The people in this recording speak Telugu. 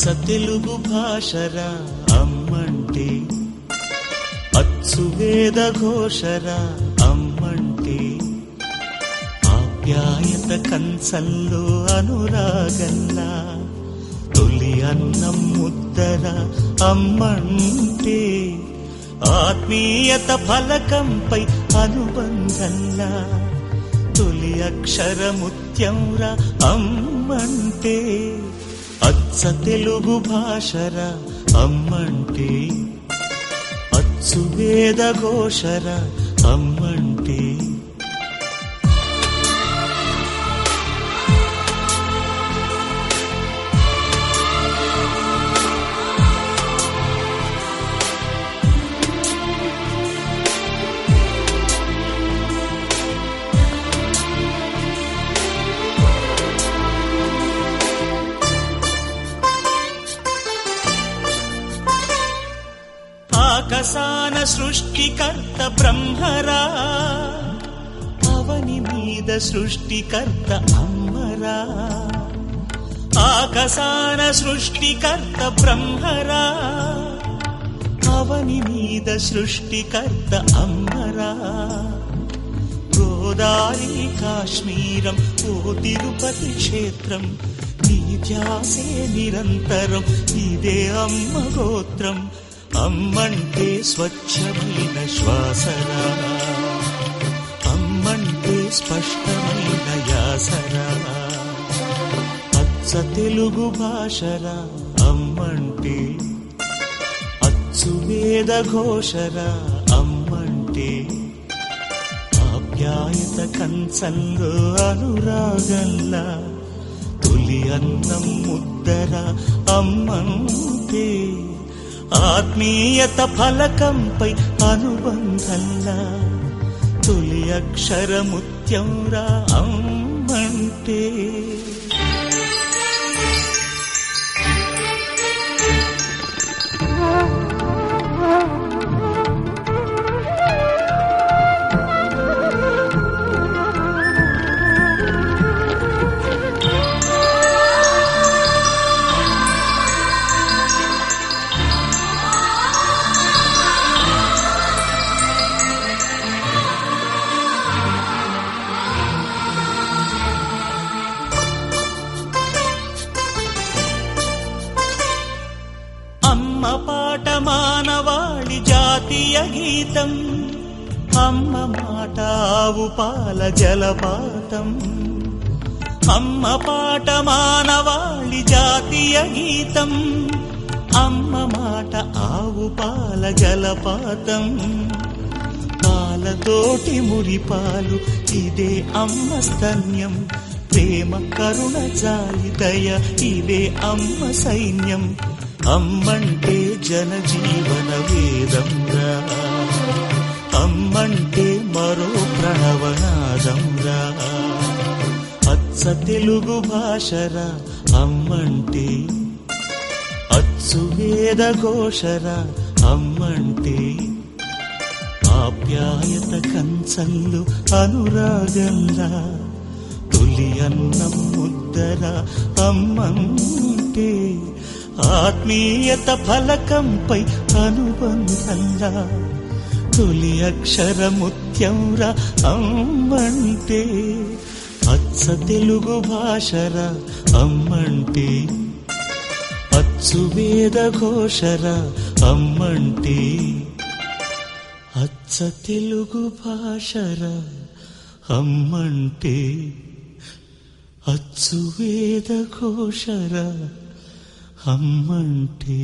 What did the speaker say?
అచ్చ తెలుగు భాషరా అమ్మంటే, అచ్చు వేద ఘోషరా అమ్మంటే, ఆప్యాయత కంచంలో అనురాగల్లా తొలి అన్నం ముద్దర అమ్మంటే, ఆత్మీయత ఫలకంపై అనుబంధంలా తొలి అక్షరముత్యంరా అమ్మంటే, అచ్చ తెలుగు భాషరా అమ్మంటే, అచ్చు వేద ఘోషరా అమ్మంటే. ఆకాశాన సృష్టికర్త బ్రహ్మరా, అవని మీద సృష్టికర్త అమ్మరా. ఆకాశాన సృష్టికర్త బ్రహ్మరా, అవని మీద సృష్టికర్త అమ్మరా. గోదావరి కాశ్మీరం ఓ తిరుపతి క్షేత్రం, నీ ధ్యాసే నిరంతరం ఇదే అమ్మ గోత్రం. అమ్మంటే స్వచ్ఛమైన శ్వాసరా, అమ్మంటే స్పష్టమైన యాసరా. అచ్చ తెలుగు భాషరా అమ్మంటే, అచ్చు వేద ఘోషరా అమ్మంటే, ఆప్యాయత కంచంలో అనురాగల్లా తొలి అన్నం ముద్దర అమ్మంటే, ఆత్మీయత ఫలకంపై అనుబంధంలా తొలి అక్షరముత్యంరా అమ్మంటే. అమ్మ పాట మానవాళి జాతీయ గీతం, అమ్మ మాట ఆవు పాల జలపాతం. అమ్మ పాట మానవాళి జాతీయ గీతం, అమ్మ మాట ఆవు పాల జలపాతం. పాలతోటి మురిపాలు ఇదే అమ్మ స్తన్యం, ప్రేమ కరుణ జాలి దయ ఇవే అమ్మ సైన్యం. అమ్మంటే జనజీవన వేదంరా, అమ్మంటే మరో ప్రణవనాదంరా. అచ్చ తెలుగు భాషరా అమ్మంటే, అచ్చు వేద ఘోషరా అమ్మంటే, ఆప్యాయత కంచంలో అనురాగంలా తొలి అన్నం ముద్దర అమ్మంటే, ఆత్మీయత ఫలకంపై అనుబంధంలా తొలి అక్షరముత్యంరా అమ్మంటే. అచ్చ తెలుగు భాషరా అమ్మంటే, అచ్చు వేద ఘోషరా అమ్మంటే, అచ్చ తెలుగు భాషరా అమ్మంటే, అచ్చు వేద ఘోషరా అమ్మంటే.